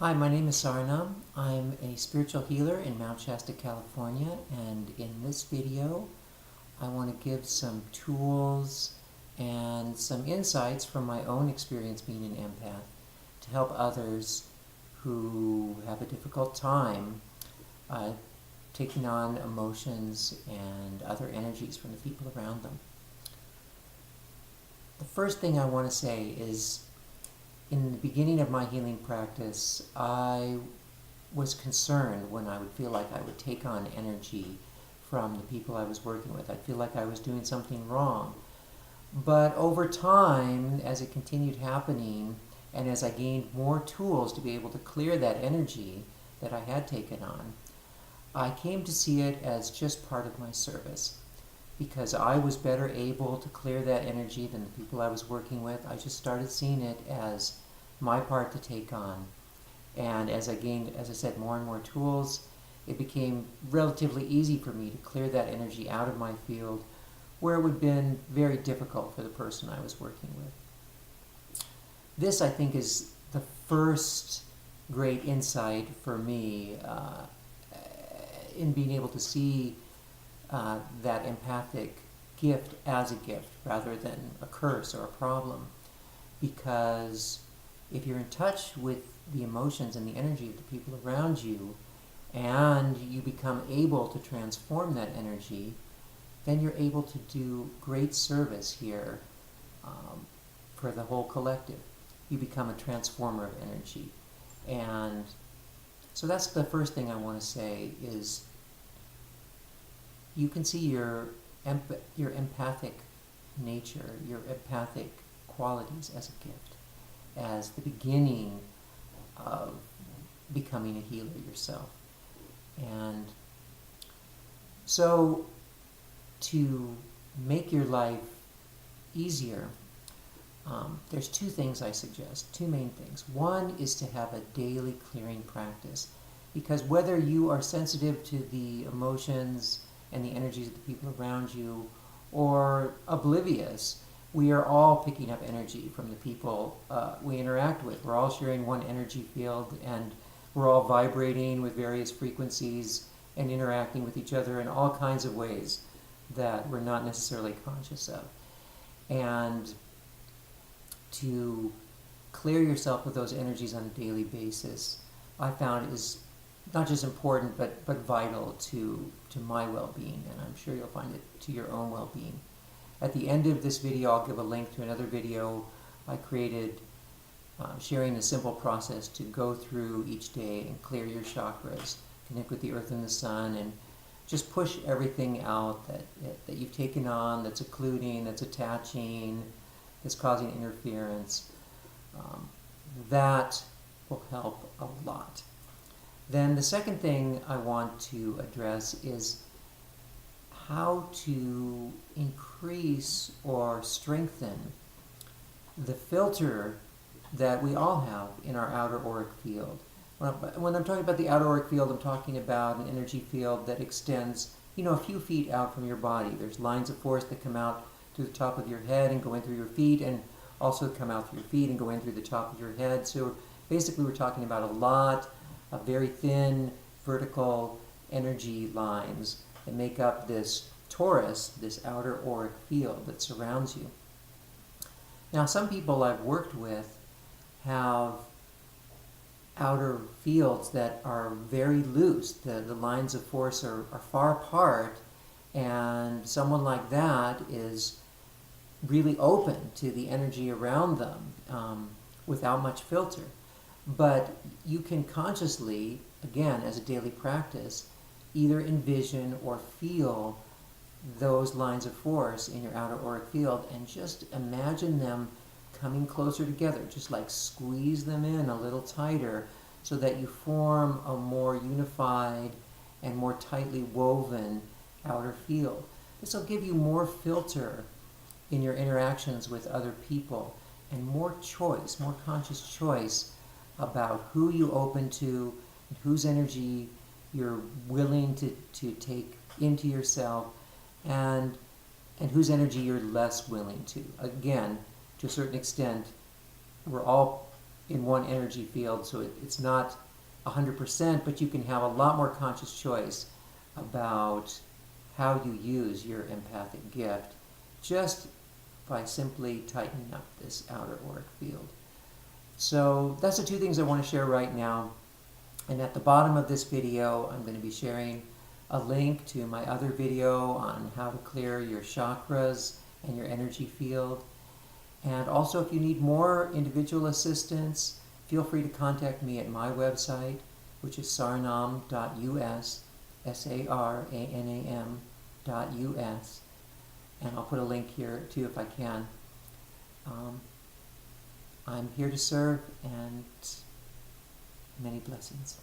Hi, my name is Saranam. I'm a spiritual healer in Mount Shasta, California, and in this video I want to give some tools and some insights from my own experience being an empath to help others who have a difficult time taking on emotions and other energies from the people around them. The first thing I want to say is, in the beginning of my healing practice, I was concerned when I would feel like I would take on energy from the people I was working with. I'd feel like I was doing something wrong. But over time, as it continued happening, and as I gained more tools to be able to clear that energy that I had taken on, I came to see it as just part of my service. Because I was better able to clear that energy than the people I was working with, I just started seeing it as my part to take on. And as I gained, as I said, more and more tools, it became relatively easy for me to clear that energy out of my field where it would have been very difficult for the person I was working with. This, I think, is the first great insight for me in being able to see that empathic gift as a gift rather than a curse or a problem. Because if you're in touch with the emotions and the energy of the people around you, and you become able to transform that energy, then you're able to do great service here for the whole collective. You become a transformer of energy. And so that's the first thing I want to say is you can see your empathic nature, your empathic qualities as a gift, as the beginning of becoming a healer yourself. And so to make your life easier, there's two things I suggest, two main things. One is to have a daily clearing practice, because whether you are sensitive to the emotions and the energies of the people around you, or oblivious, we are all picking up energy from the people we interact with. We're all sharing one energy field, and we're all vibrating with various frequencies and interacting with each other in all kinds of ways that we're not necessarily conscious of. And to clear yourself of those energies on a daily basis, I found is not just important, but vital to my well-being, and I'm sure you'll find it to your own well-being. At the end of this video, I'll give a link to another video I created sharing a simple process to go through each day and clear your chakras, connect with the earth and the sun, and just push everything out that you've taken on, that's occluding, that's attaching, that's causing interference. That will help a lot. Then the second thing I want to address is how to increase or strengthen the filter that we all have in our outer auric field. When I'm talking about the outer auric field, I'm talking about an energy field that extends, a few feet out from your body. There's lines of force that come out through the top of your head and go in through your feet, and also come out through your feet and go in through the top of your head. So basically we're talking about a lot of very thin vertical energy lines that make up this torus, this outer auric field that surrounds you. Now, some people I've worked with have outer fields that are very loose. The lines of force are far apart, and someone like that is really open to the energy around them without much filter. But you can consciously, again, as a daily practice, either envision or feel those lines of force in your outer auric field and just imagine them coming closer together. Just like squeeze them in a little tighter so that you form a more unified and more tightly woven outer field. This will give you more filter in your interactions with other people and more choice, more conscious choice about who you open to and whose energy you're willing to take into yourself, and whose energy you're less willing to. Again, to a certain extent, we're all in one energy field, so it's not 100%, but you can have a lot more conscious choice about how you use your empathic gift just by simply tightening up this outer auric field. So that's the two things I want to share right now. And at the bottom of this video, I'm going to be sharing a link to my other video on how to clear your chakras and your energy field. And also, if you need more individual assistance, feel free to contact me at my website, which is saranam.us, saranam.us. And I'll put a link here too if I can. I'm here to serve, and many blessings.